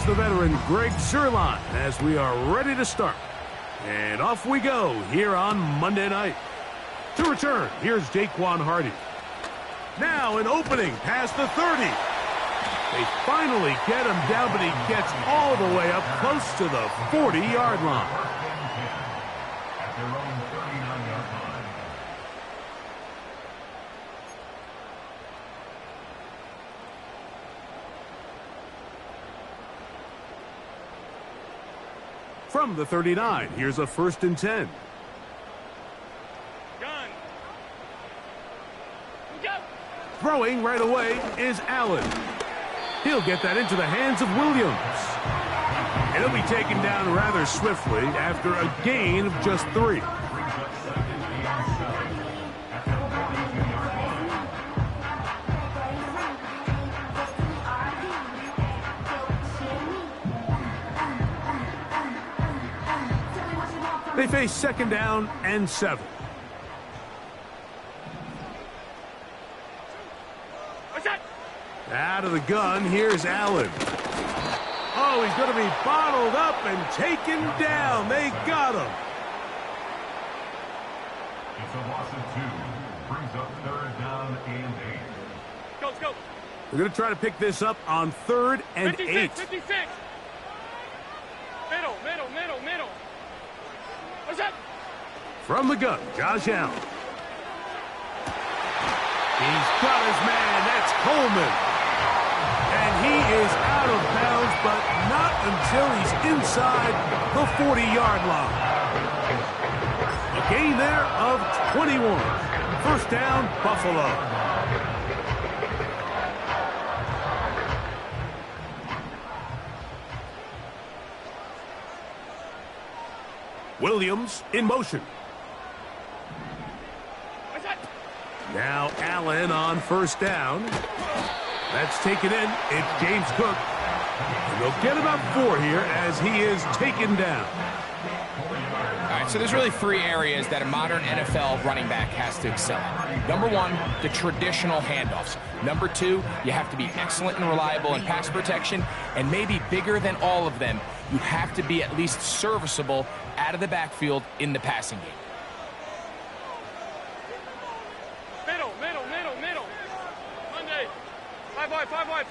Here's the veteran Greg Zuerlein as we are ready to start. And off we go here on Monday night. To return, here's Jaquan Hardy. Now an opening past the 30. They finally get him down, but he gets all the way up close to the 40-yard line. From the 39, here's a 1st and 10. Gun. Throwing right away is Allen. He'll get that into the hands of Williams. And he'll be taken down rather swiftly after a gain of just 3. They face 2nd down and 7. Out of the gun, here's Allen. Oh, he's going to be bottled up and taken down. They got him. It's a loss of 2. Brings up 3rd down and 8. Let's go. We're going to try to pick this up on 3rd and 8. 56. Middle. What's that? From the gun, Josh Allen. He's got his man. That's Coleman. And he is out of bounds, but not until he's inside the 40-yard line. A gain there of 21. 1st down, Buffalo. Williams in motion. Now Allen on 1st down. That's taken in. It's James Cook. And they'll get about 4 here as he is taken down. All right, so there's really 3 areas that a modern NFL running back has to excel in. Number 1, the traditional handoffs. Number 2, you have to be excellent and reliable in pass protection. And maybe bigger than all of them, you have to be at least serviceable out of the backfield in the passing game. Middle. Monday. 5 wide.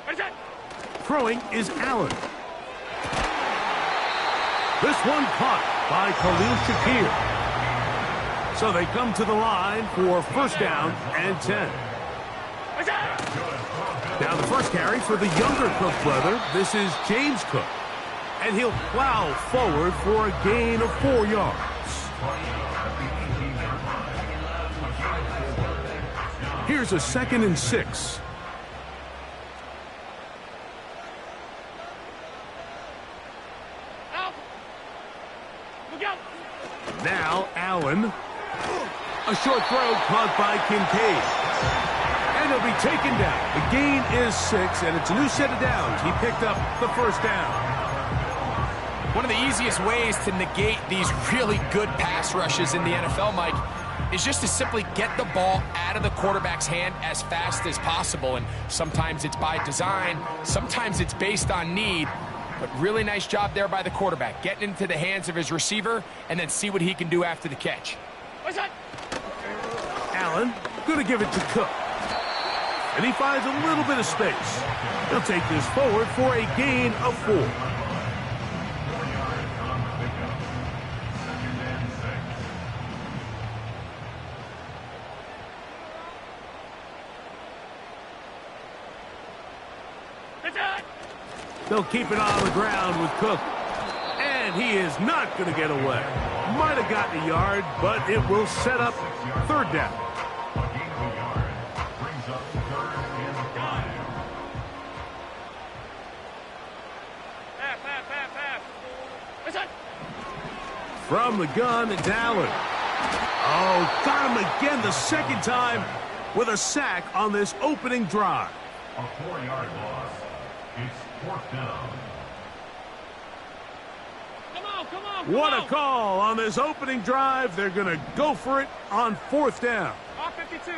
What's that? Throwing is Allen. This one caught by Khalil Shakir. So they come to the line for 1st down and 10. What's that? Now the first carry for the younger Cook brother. This is James Cook. And he'll plow forward for a gain of 4 yards. Here's a 2nd and 6. Out. Look out. Now Allen. A short throw caught by Kincaid. And he'll be taken down. The gain is 6, and it's a new set of downs. He picked up the 1st down. One of the easiest ways to negate these really good pass rushes in the NFL, Mike, is just to simply get the ball out of the quarterback's hand as fast as possible. And sometimes it's by design, sometimes it's based on need. But really nice job there by the quarterback, getting into the hands of his receiver and then see what he can do after the catch. What's that? Allen going to give it to Cook. And he finds a little bit of space. He'll take this forward for a gain of 4. They'll keep it on the ground with Cook. And he is not going to get away. Might have gotten a yard, but it will set up 3rd down. From the gun, it's Allen. Oh, got him again the 2nd time with a sack on this opening drive. A 4-yard loss. It's 4th down. Come on. What a call on this opening drive. They're going to go for it on 4th down. R52.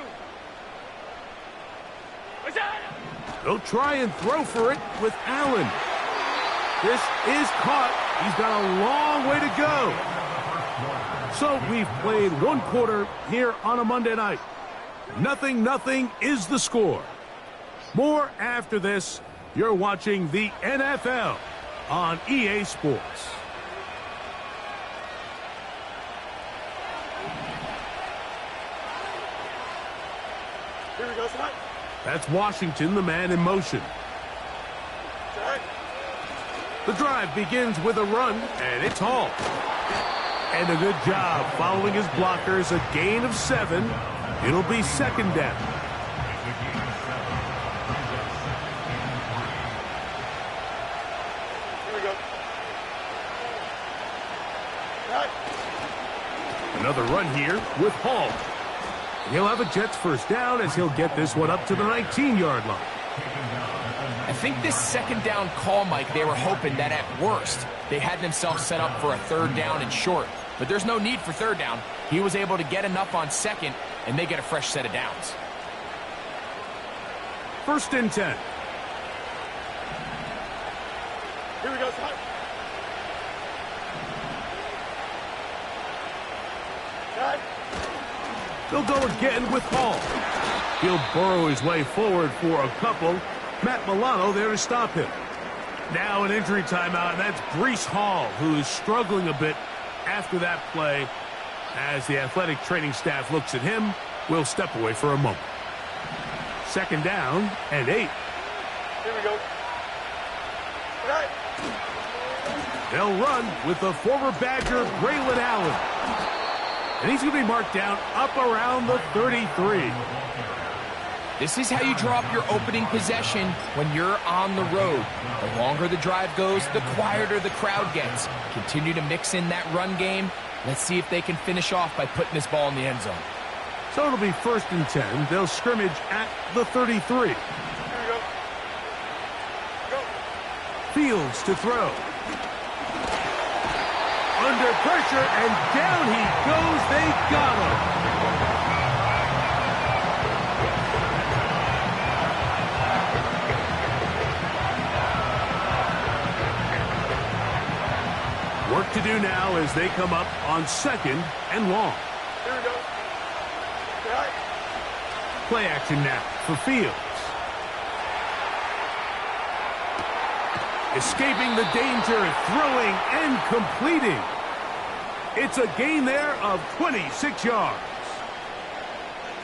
What's that? He'll try and throw for it with Allen. This is caught. He's got a long way to go. So we've played one quarter here on a Monday night. 0-0 is the score. More after this. You're watching the NFL on EA Sports. Here we go, son. That's Washington, the man in motion. The drive begins with a run, and it's Hall. And a good job following his blockers, a gain of 7. It'll be second down. Here we go. Another run here with Hall. He'll have a Jets first down as he'll get this one up to the 19-yard line. I think this second down call, Mike, they were hoping that at worst they had themselves set up for a third down and short. But there's no need for third down. He was able to get enough on second, and they get a fresh set of downs. 1st and 10. Here we go, son. They'll go again with Hall. He'll burrow his way forward for a couple. Matt Milano there to stop him. Now an injury timeout, and that's Breece Hall, who is struggling a bit after that play. As the athletic training staff looks at him, we'll step away for a moment. Second down and 8. Here we go. They'll run with the former Badger, Braylon Allen. And he's going to be marked down up around the 33. This is how you draw up your opening possession when you're on the road. The longer the drive goes, the quieter the crowd gets. Continue to mix in that run game. Let's see if they can finish off by putting this ball in the end zone. So it'll be 1st and 10. They'll scrimmage at the 33. Here we go. Go. Fields to throw. Under pressure, and down he goes. They got him. Work to do now as they come up on 2nd and long. Here we go. Play action now for Fields. Escaping the danger, throwing and completing. It's a gain there of 26 yards.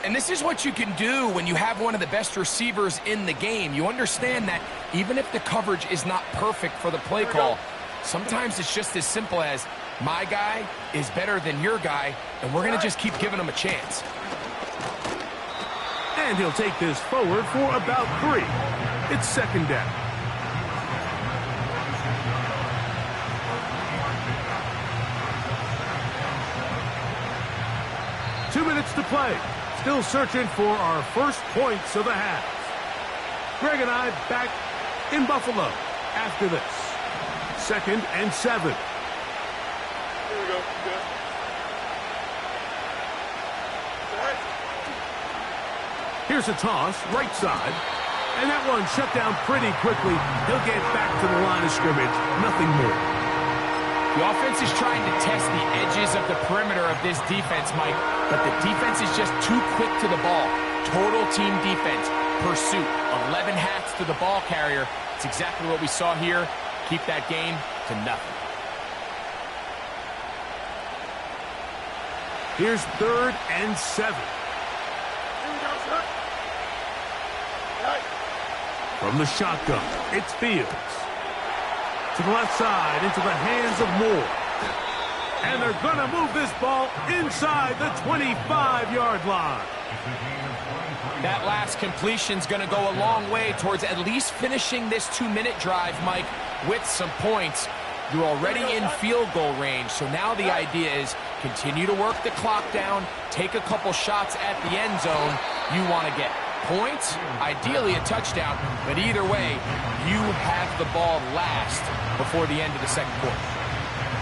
And this is what you can do when you have one of the best receivers in the game. You understand that even if the coverage is not perfect for the play call, sometimes it's just as simple as my guy is better than your guy, and we're going to just keep giving him a chance. And he'll take this forward for about 3. It's second down. Two minutes to play. Still searching for our first points of the half. Greg and I back in Buffalo after this. 2nd and 7. Here we go. Good. Here's a toss, right side. And that one shut down pretty quickly. He'll get back to the line of scrimmage. Nothing more. The offense is trying to test the edges of the perimeter of this defense, Mike, but the defense is just too quick to the ball. Total team defense, pursuit, 11 hats to the ball carrier. It's exactly what we saw here. Keep that game to nothing. Here's 3rd and 7. From the shotgun, it's Fields. To the left side, into the hands of Moore. And they're going to move this ball inside the 25-yard line. That last completion's going to go a long way towards at least finishing this 2-minute drive, Mike, with some points. You're already in field goal range, so now the idea is continue to work the clock down, take a couple shots at the end zone. You want to get points, ideally a touchdown, but either way, you have the ball last before the end of the second quarter.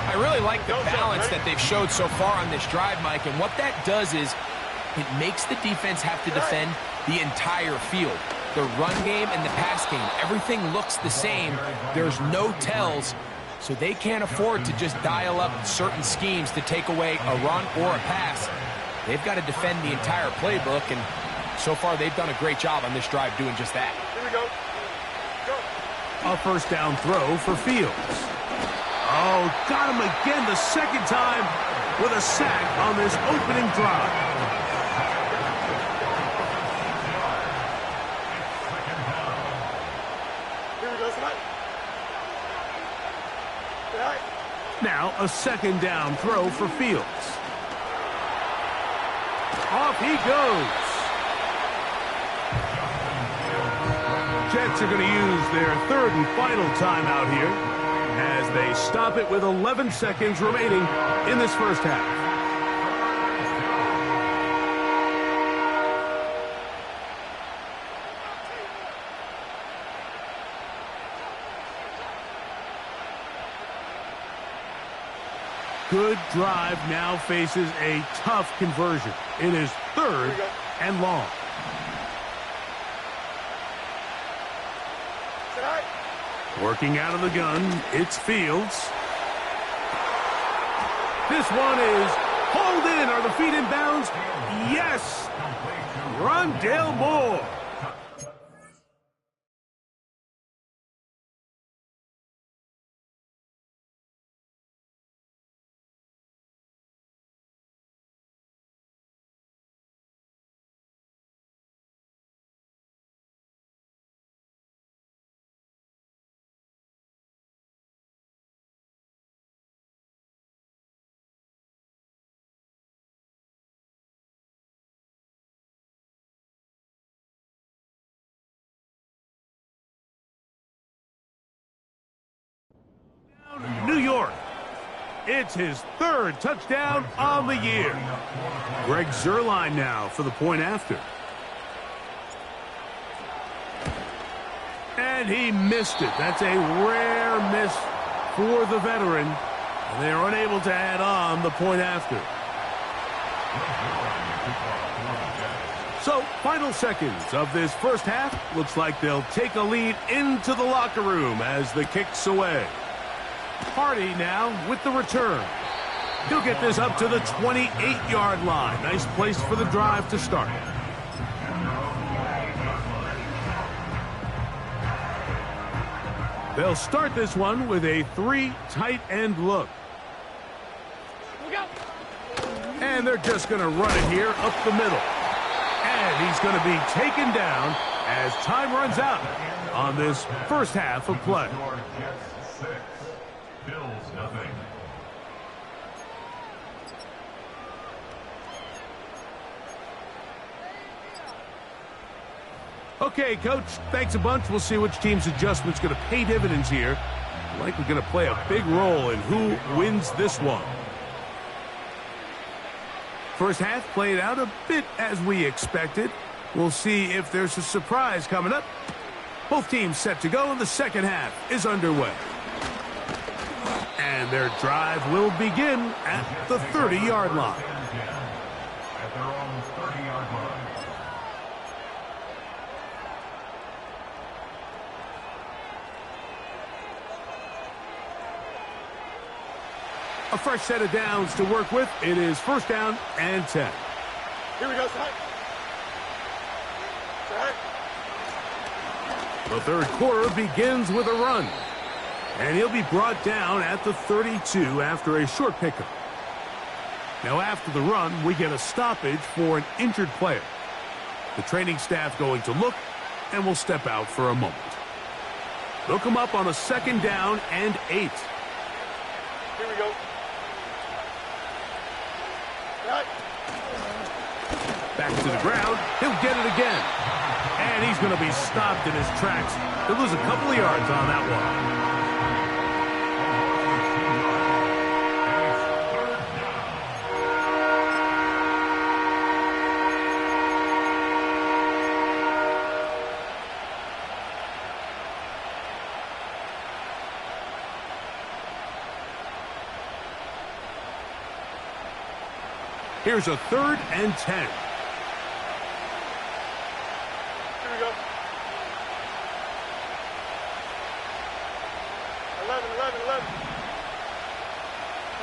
I really like the balance that they've showed so far on this drive, Mike, and what that does is it makes the defense have to defend the entire field. the run game and the pass game, everything looks the same. There's no tells, so they can't afford to just dial up certain schemes to take away a run or a pass. They've got to defend the entire playbook, and so far they've done a great job on this drive doing just that. Here we go. Go. A first down throw for Fields. Oh, got him again the second time with a sack on this opening drive. Here we go, tonight. Tonight. Now a second down throw for Fields. Off he goes. Jets are going to use their third and final timeout here as they stop it with 11 seconds remaining in this first half. Good drive now faces a tough conversion. It is third and long. Tonight. Working out of the gun, it's Fields. This one is hauled in. Are the feet in bounds? Yes! Rondale Moore. New York. It's his third touchdown on the year. Greg Zuerlein now for the point after. And he missed it. That's a rare miss for the veteran. And they are unable to add on the point after. So, final seconds of this first half. Looks like they'll take a lead into the locker room as the kick's away. Hardy now with the return. He'll get this up to the 28-yard line. Nice place for the drive to start. They'll start this one with a 3 tight end look. And they're just going to run it here up the middle. And he's going to be taken down as time runs out on this first half of play. Okay, Coach, thanks a bunch. We'll see which team's adjustment's going to pay dividends here. Likely going to play a big role in who wins this one. First half played out a bit as we expected. We'll see if there's a surprise coming up. Both teams set to go, and the second half is underway. And their drive will begin at the 30-yard line. At their own 30-yard line. A fresh set of downs to work with. It is first down and 10. Here we go, Tonight. Tonight. The third quarter begins with a run. And he'll be brought down at the 32 after a short pickup. Now after the run, we get a stoppage for an injured player. The training staff going to look and will step out for a moment. They'll come up on a second down and 8. Here we go. Tonight. Back to the ground. He'll get it again. And he's going to be stopped in his tracks. He'll lose a couple of yards on that one. Here's a 3rd and 10. Here we go. 11.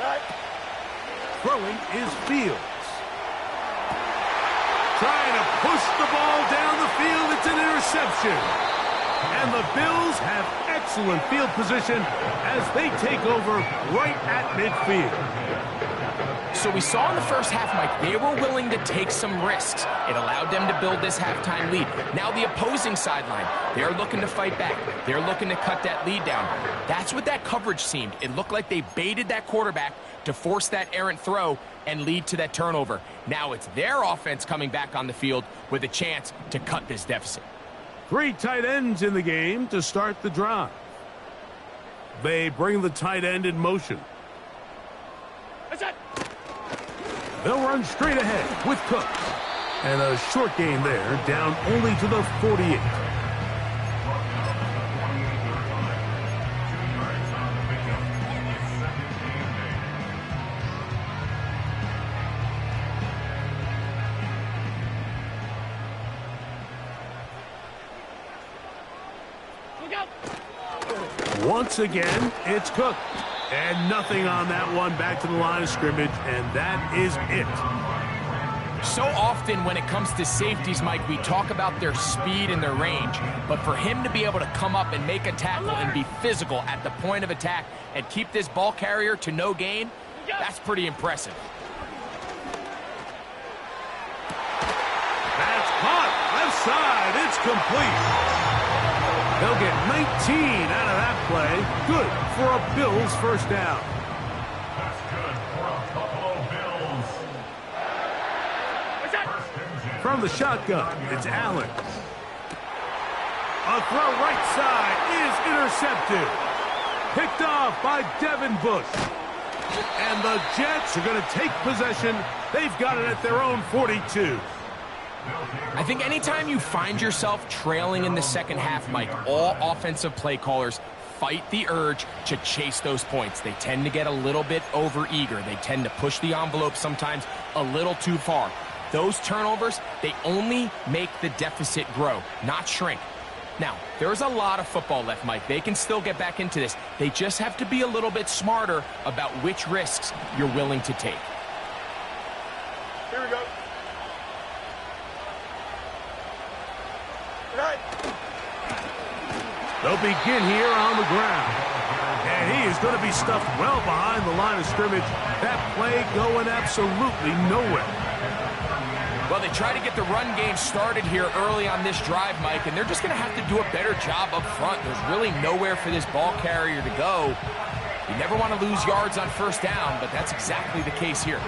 Right. Throwing is Fields. Trying to push the ball down the field. It's an interception. And the Bills have excellent field position as they take over right at midfield. So we saw in the first half, Mike, they were willing to take some risks. It allowed them to build this halftime lead. Now the opposing sideline, they're looking to fight back. They're looking to cut that lead down. That's what that coverage seemed. It looked like they baited that quarterback to force that errant throw and lead to that turnover. Now it's their offense coming back on the field with a chance to cut this deficit. 3 tight ends in the game to start the drive. They bring the tight end in motion. They'll run straight ahead with Cook. And a short gain there, down only to the 48. Once again, it's Cook. And nothing on that one, back to the line of scrimmage, and that is it. So often when it comes to safeties, Mike, we talk about their speed and their range, but for him to be able to come up and make a tackle and be physical at the point of attack and keep this ball carrier to no gain, that's pretty impressive. That's caught, left side, it's complete. They'll get 19 out of that play. Good for a Bills first down. That's good for a Buffalo Bills. From the shotgun, it's Allen. A throw right side is intercepted. Picked off by Devin Bush. And the Jets are going to take possession. They've got it at their own 42. I think anytime you find yourself trailing in the second half, Mike, all offensive play callers fight the urge to chase those points. They tend to get a little bit overeager. They tend to push the envelope sometimes a little too far. Those turnovers, they only make the deficit grow, not shrink. Now, there's a lot of football left, Mike. They can still get back into this. They just have to be a little bit smarter about which risks you're willing to take. Here we go. Right. They'll begin here on the ground. And he is going to be stuffed well behind the line of scrimmage. That play going absolutely nowhere. Well, they try to get the run game started here early on this drive, Mike, and they're just going to have to do a better job up front. There's really nowhere for this ball carrier to go. You never want to lose yards on first down, but that's exactly the case here.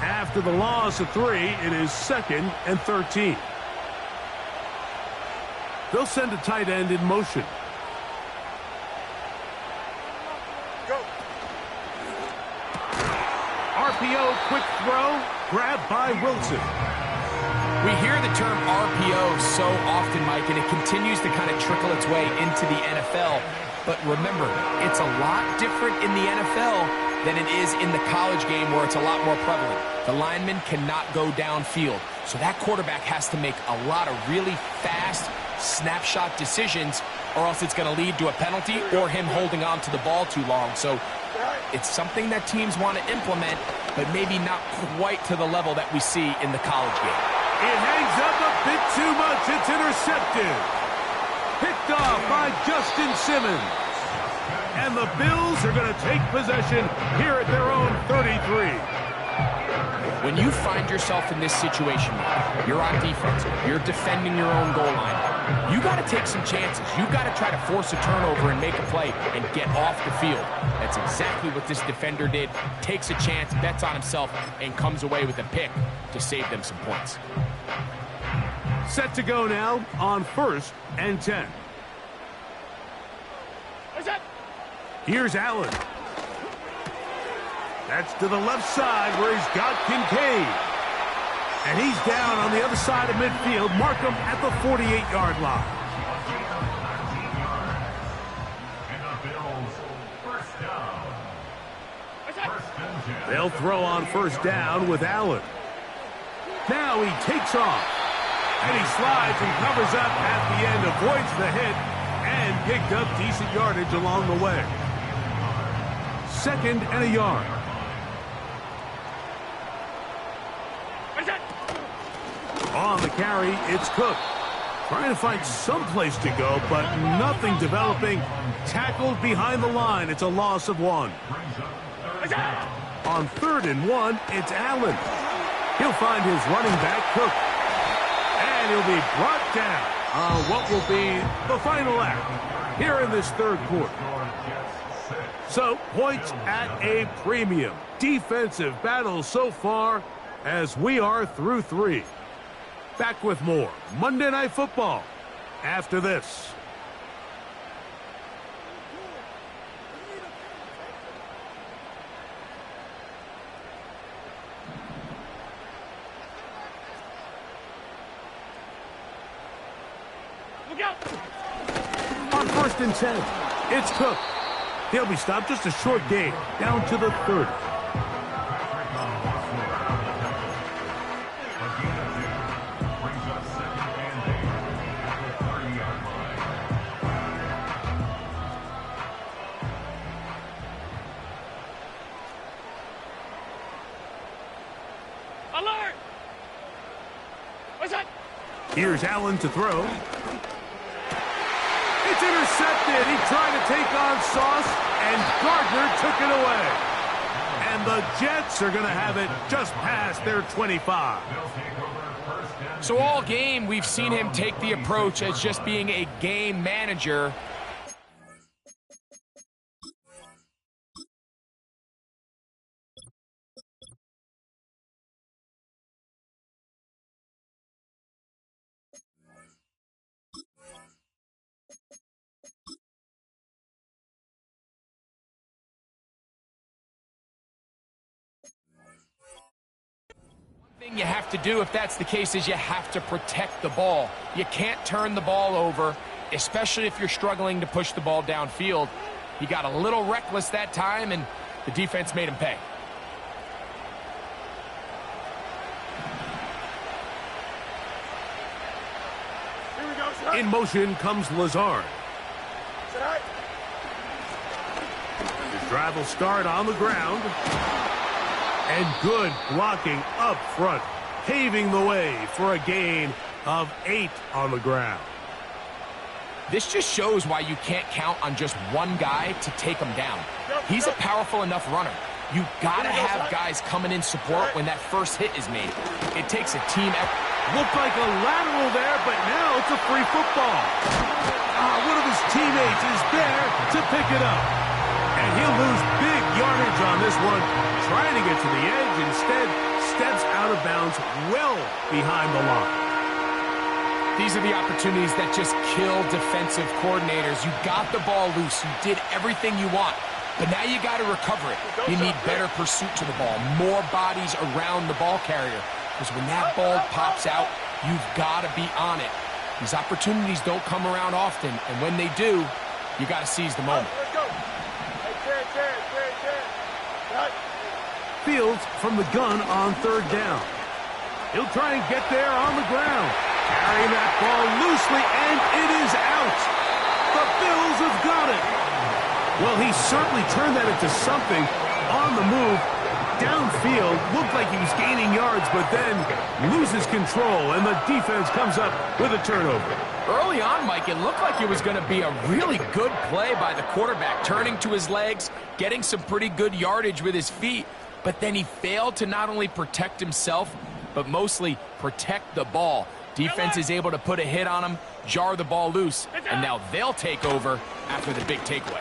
After the loss of 3, it is 2nd and 13. They'll send a tight end in motion. Go. RPO quick throw, grabbed by Wilson. We hear the term RPO so often, Mike, and it continues to kind of trickle its way into the NFL. But remember, it's a lot different in the NFL than it is in the college game where it's a lot more prevalent. The lineman cannot go downfield, so that quarterback has to make a lot of really fast snapshot decisions, or else it's going to lead to a penalty or him holding on to the ball too long. So it's something that teams want to implement, but maybe not quite to the level that we see in the college game. It hangs up a bit too much. It's intercepted. Picked off by Justin Simmons. And the Bills are going to take possession here at their own 33. When you find yourself in this situation, you're on defense, you're defending your own goal line, you got to take some chances. You got to try to force a turnover and make a play and get off the field. That's exactly what this defender did. Takes a chance, bets on himself, and comes away with a pick to save them some points. Set to go now on 1st and 10. Here's Allen. That's to the left side where he's got Kincaid. And he's down on the other side of midfield. Mark him at the 48-yard line. And the Bills, first down. They'll throw on first down with Allen. Now he takes off. And he slides and covers up at the end, avoids the hit, and picked up decent yardage along the way. 2nd and a yard. On the carry, it's Cook. Trying to find some place to go, but nothing developing. Tackled behind the line. It's a loss of 1. On 3rd and 1, it's Allen. He'll find his running back, Cook. And he'll be brought down on what will be the final act here in this 3rd quarter. So, points at a premium. Defensive battle so far as we are through 3. Back with more Monday Night Football after this. On 1st and 10, it's Cook. He'll be stopped just a short gain, down to the 30. Alert! What's that? Here's Allen to throw. It's intercepted. He tried to take on Sauce, and Gardner took it away. And the Jets are going to have it just past their 25. So all game, we've seen him take the approach as just being a game manager. Thing you have to do if that's the case is you have to protect the ball. You can't turn the ball over, especially if you're struggling to push the ball downfield. He got a little reckless that time, and the defense made him pay. Here we go, sir. In motion comes Lazard. Sir. His drive will start on the ground. And good blocking up front, paving the way for a gain of 8 on the ground. This just shows why you can't count on just one guy to take him down. He's a powerful enough runner. You gotta have guys coming in support when that first hit is made. It takes a team effort. Looked like a lateral there, but now it's a free football. One of his teammates is there to pick it up. And he'll lose big yardage on this one, trying to get to the edge. Instead, steps out of bounds well behind the line. These are the opportunities that just kill defensive coordinators. You got the ball loose. You did everything you want. But now you got to recover it. You need better pursuit to the ball, more bodies around the ball carrier. Because when that ball pops out, you've got to be on it. These opportunities don't come around often, and when they do, you got to seize the moment. Let's go. Fields from the gun on 3rd down. He'll try and get there on the ground. Carrying that ball loosely, and it is out. The Bills have got it. Well, he certainly turned that into something on the move. Downfield, looked like he was gaining yards, but then loses control, and the defense comes up with a turnover. Early on, Mike, it looked like it was going to be a really good play by the quarterback, turning to his legs, getting some pretty good yardage with his feet, but then he failed to not only protect himself, but mostly protect the ball. Defense is able to put a hit on him, jar the ball loose, and now they'll take over after the big takeaway.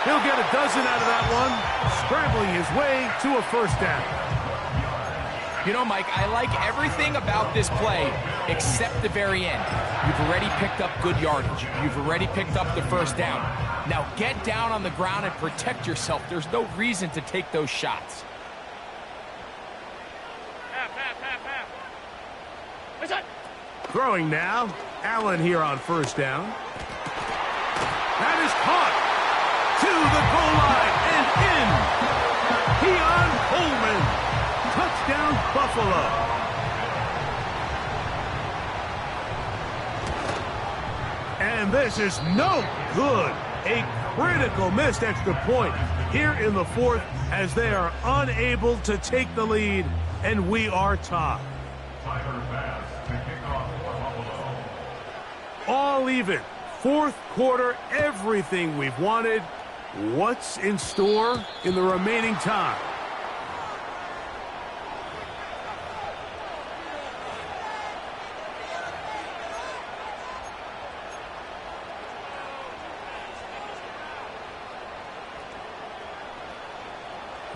He'll get a dozen out of that one, scrambling his way to a 1st down. You know, Mike, I like everything about this play except the very end. You've already picked up good yardage. You've already picked up the 1st down. Now get down on the ground and protect yourself. There's no reason to take those shots. Half. What's that? Throwing now. Allen here on 1st down. That is caught to the goal line and in. He on Buffalo. And this is no good. A critical missed extra point here in the fourth as they are unable to take the lead, and we are tied. Tyler Bass to kick off for Buffalo. All even. Fourth quarter, everything we've wanted. What's in store in the remaining time?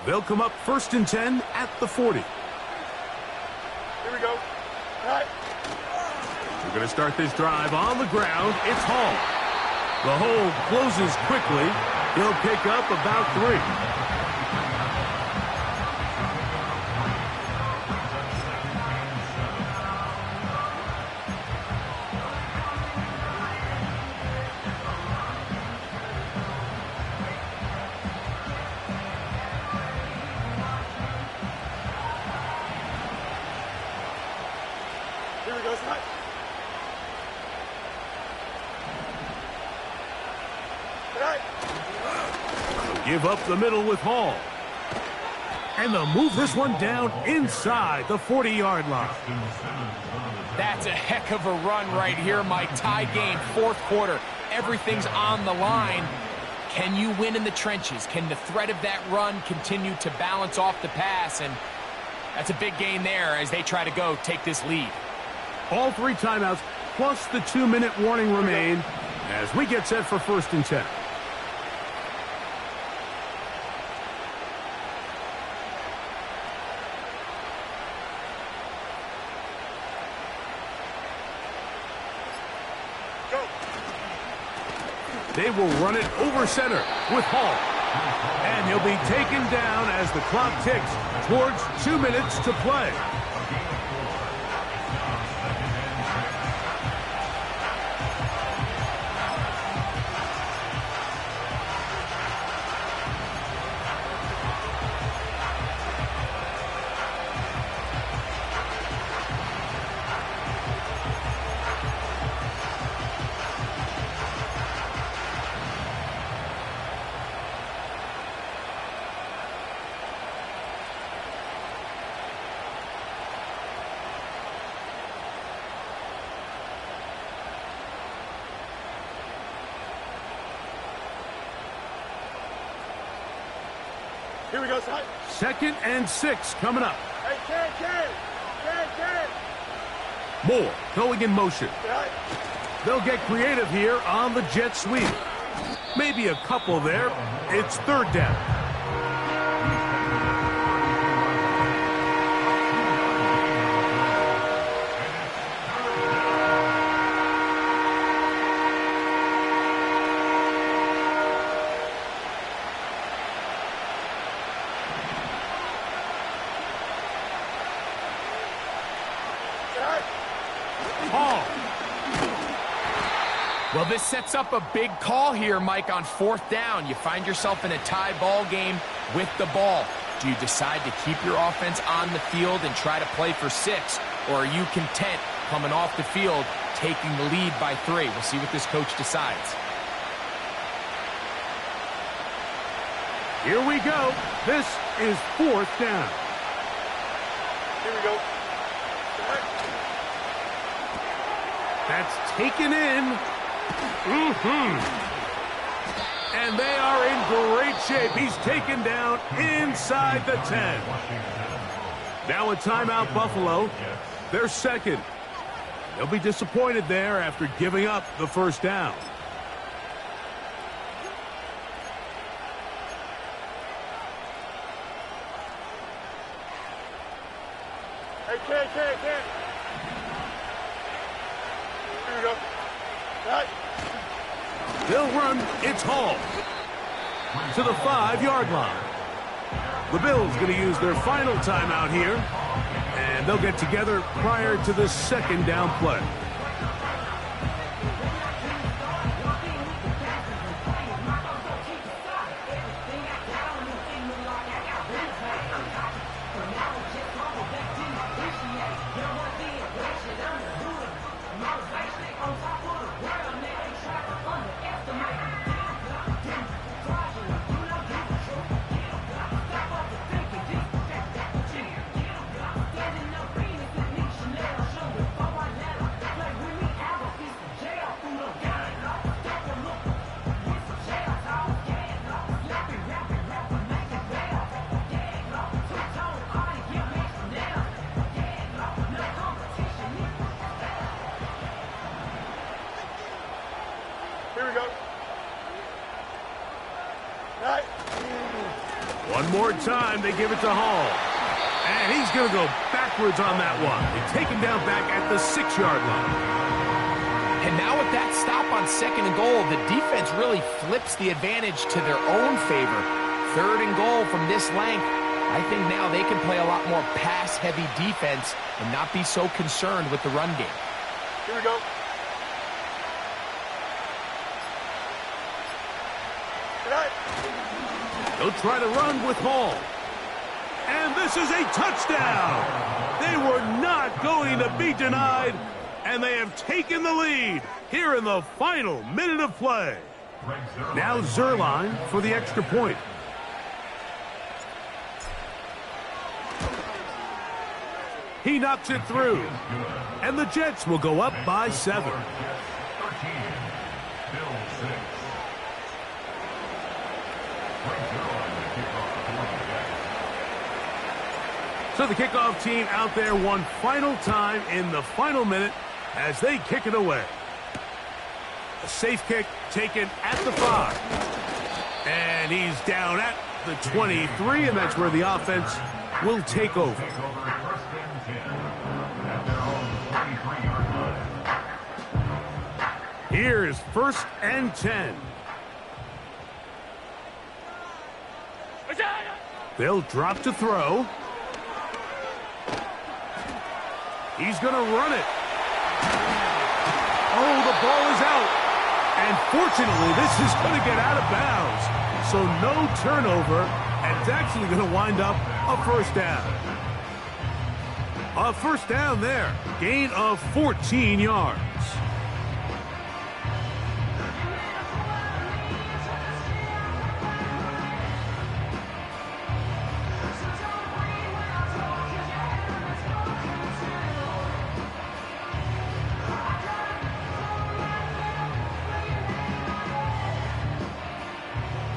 They'll come up 1st and 10 at the 40. Here we go. All right. We're going to start this drive on the ground. It's Hall. The hold closes quickly. He'll pick up about 3. Here we go, son. All right. Give up the middle with Hall. And they'll move this one down inside the 40-yard line. That's a heck of a run right here, Mike. Tie game, fourth quarter. Everything's on the line. Can you win in the trenches? Can the threat of that run continue to balance off the pass? And that's a big gain there as they try to take this lead. All 3 timeouts plus the 2-minute warning remain as we get set for 1st and 10. Go. They will run it over center with Hall. And he'll be taken down as the clock ticks towards 2 minutes to play. Here we go, son. 2nd and 6 coming up. Hey, Ken. Moore going in motion. All right. They'll get creative here on the jet sweep. Maybe a couple there. It's 3rd down. Hall. Well, this sets up a big call here, Mike, on 4th down. You find yourself in a tie ball game with the ball. Do you decide to keep your offense on the field and try to play for 6? Or are you content coming off the field, taking the lead by 3? We'll see what this coach decides. Here we go. This is 4th down. Here we go. All right. That's taken in. And they are in great shape. He's taken down inside the 10. Now a timeout, Buffalo. They're 2nd. They'll be disappointed there after giving up the 1st down. Hey, Ken. Here we go. All right. They'll run. It's Hall to the 5-yard line. The Bills going to use their final timeout here, and they'll get together prior to the 2nd down play. One more time, they give it to Hall. And he's going to go backwards on that one. They take him down back at the 6-yard line. And now with that stop on 2nd and goal, the defense really flips the advantage to their own favor. 3rd and goal from this length. I think now they can play a lot more pass-heavy defense and not be so concerned with the run game. Here we go. They'll try to run with Hall. And this is a touchdown. They were not going to be denied, and they have taken the lead here in the final minute of play. Now Zuerlein for the extra point. He knocks it through, and the Jets will go up by 7. So the kickoff team out there one final time in the final minute as they kick it away. A safe kick taken at the 5. And he's down at the 23, and that's where the offense will take over. Here's 1st and 10. They'll drop to throw. He's going to run it. Oh, the ball is out. And fortunately, this is going to get out of bounds. So no turnover, and it's actually going to wind up a 1st down. A 1st down there. Gain of 14 yards.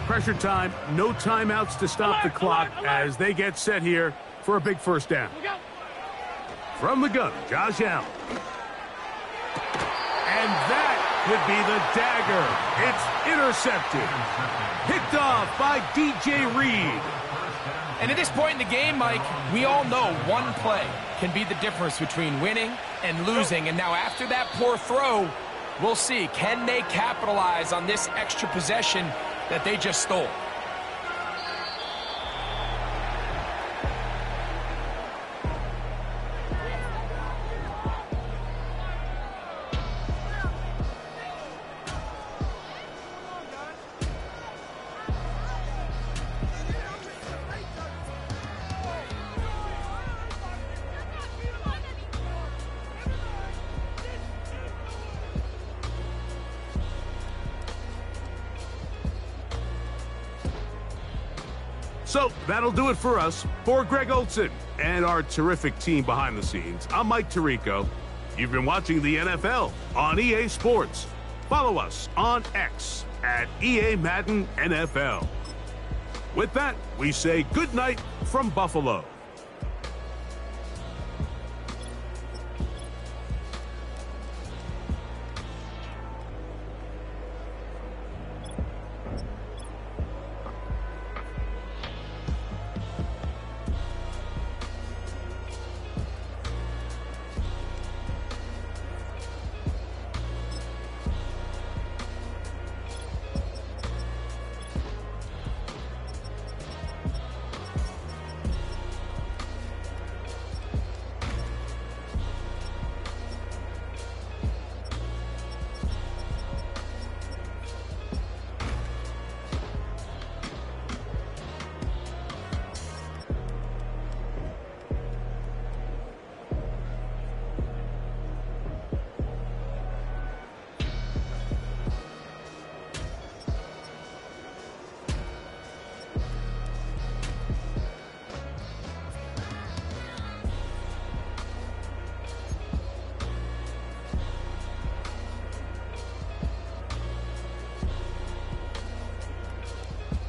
Pressure time, no timeouts to stop the clock as they get set here for a big 1st down. From the gun, Josh Allen. And that could be the dagger. It's intercepted. Picked off by DJ Reed. And at this point in the game, Mike, we all know one play can be the difference between winning and losing. And now after that poor throw, we'll see, can they capitalize on this extra possession that they just stole? So that'll do it for us. For Greg Olson and our terrific team behind the scenes, I'm Mike Tirico. You've been watching the NFL on EA Sports. Follow us on X at EA Madden NFL. With that, we say good night from Buffalo.